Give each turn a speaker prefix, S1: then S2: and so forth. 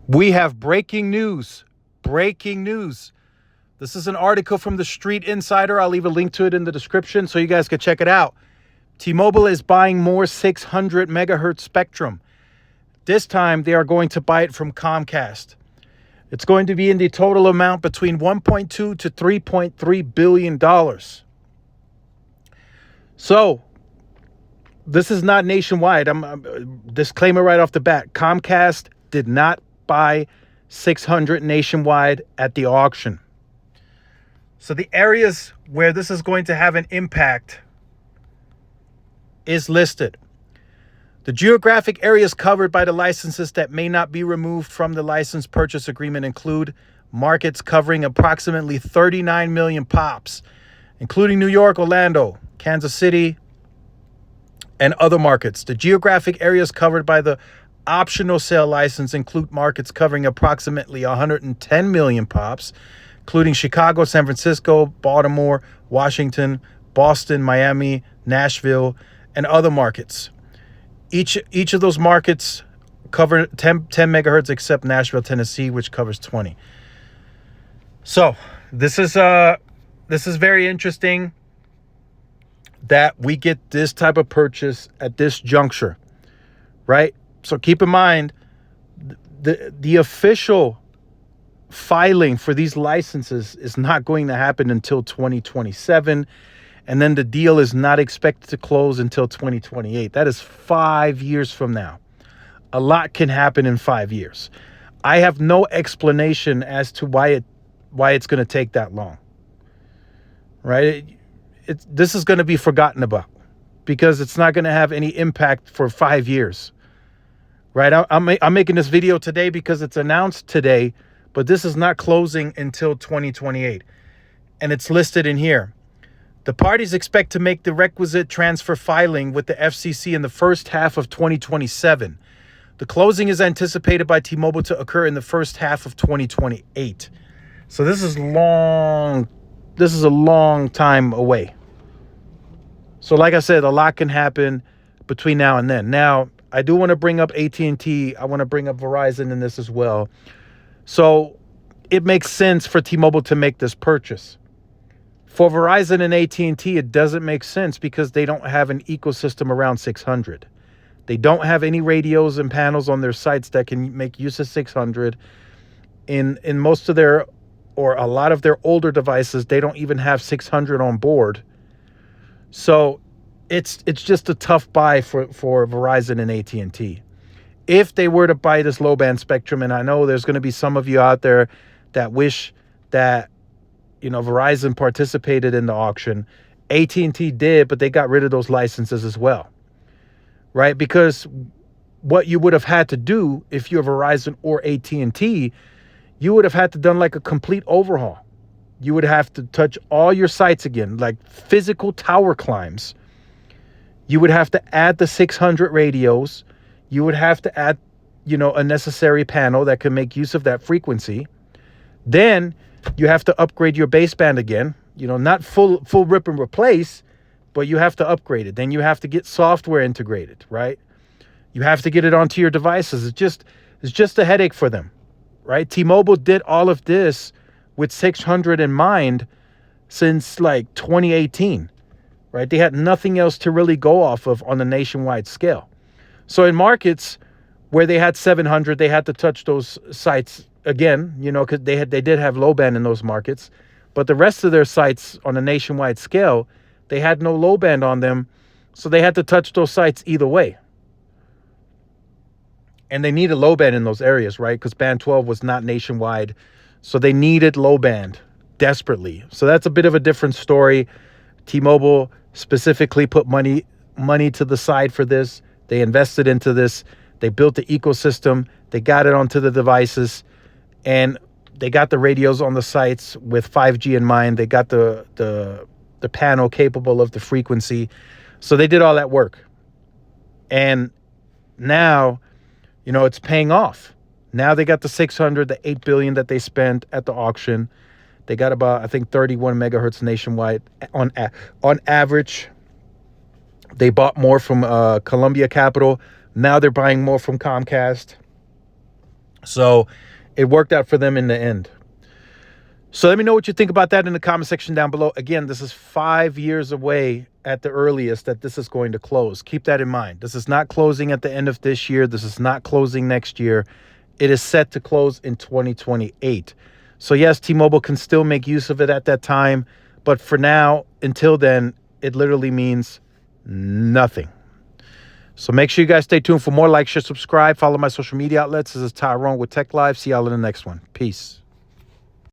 S1: We have breaking news. Breaking news. This is an article from the Street Insider. I'll leave a link to it in the description so you guys can check it out. T-Mobile is buying more 600 megahertz spectrum. This time they are going to buy it from Comcast. It's going to be in the total amount between $1.2 to $3.3 billion. So this is not nationwide. I'm disclaimer right off the bat. Comcast did not buy 600 nationwide at the auction. So the areas where this is going to have an impact is listed. The geographic areas covered by the licenses that may not be removed from the license purchase agreement include markets covering approximately 39 million pops, including New York, Orlando, Kansas City, and other markets. The geographic areas covered by the optional sale license include markets covering approximately 110 million pops, including Chicago, San Francisco, Baltimore, Washington, Boston, Miami, Nashville, and other markets. Each of those markets cover 10 megahertz except Nashville, Tennessee, which covers 20. So this is very interesting that we get this type of purchase at this juncture, right? So keep in mind, the official filing for these licenses is not going to happen until 2027. And then the deal is not expected to close until 2028. That is 5 years from now. A lot can happen in 5 years. I have no explanation as to why it's going to take that long. Right? This is going to be forgotten about because it's not going to have any impact for 5 years. Right? I'm making this video today because it's announced today, but this is not closing until 2028. And it's listed in here. The parties expect to make the requisite transfer filing with the FCC in the first half of 2027. The closing is anticipated by T-Mobile to occur in the first half of 2028. So this is long. This is a long time away. So like I said, a lot can happen between now and then. Now, I do want to bring up AT&T. I want to bring up Verizon in this as well. So it makes sense for T-Mobile to make this purchase. For Verizon and AT&T, it doesn't make sense because they don't have an ecosystem around 600. They don't have any radios and panels on their sites that can make use of 600. In most of their, or a lot of their older devices, they don't even have 600 on board. So it's just a tough buy for Verizon and AT&T. If they were to buy this low band spectrum, and I know there's going to be some of you out there that wish that, you know, Verizon participated in the auction. AT&T did, but they got rid of those licenses as well, right? Because what you would have had to do if you're Verizon or AT&T, you would have had to done like a complete overhaul. You would have to touch all your sites again, like physical tower climbs. You would have to add the 600 radios. You would have to add, you know, a necessary panel that can make use of that frequency. Then you have to upgrade your baseband again, you know, not full rip and replace, but you have to upgrade it. Then you have to get software integrated, right? You have to get it onto your devices. It's just a headache for them, right? T-Mobile did all of this with 600 in mind since like 2018, right? They had nothing else to really go off of on a nationwide scale. So in markets where they had 700, they had to touch those sites again, you know, because they did have low band in those markets. But the rest of their sites on a nationwide scale, they had no low band on them. So they had to touch those sites either way. And they needed low band in those areas, right? Because band 12 was not nationwide. So they needed low band desperately. So that's a bit of a different story. T-Mobile specifically put money to the side for this. They invested into this. They built the ecosystem. They got it onto the devices. And they got the radios on the sites with 5G in mind. They got the panel capable of the frequency. So they did all that work. And now, you know, it's paying off. Now they got the 600, the $8 billion that they spent at the auction. They got about, I think, 31 megahertz nationwide on average. They bought more from Columbia Capital. Now they're buying more from Comcast. So it worked out for them in the end. So let me know what you think about that in the comment section down below. Again, this is 5 years away at the earliest that this is going to close. Keep that in mind. This is not closing at the end of this year. This is not closing next year. It is set to close in 2028. So yes, T-Mobile can still make use of it at that time. But for now, until then, it literally means nothing. So make sure you guys stay tuned for more. Like, share, subscribe, follow my social media outlets. This is Tyrone with Tech Live. See y'all in the next one. Peace.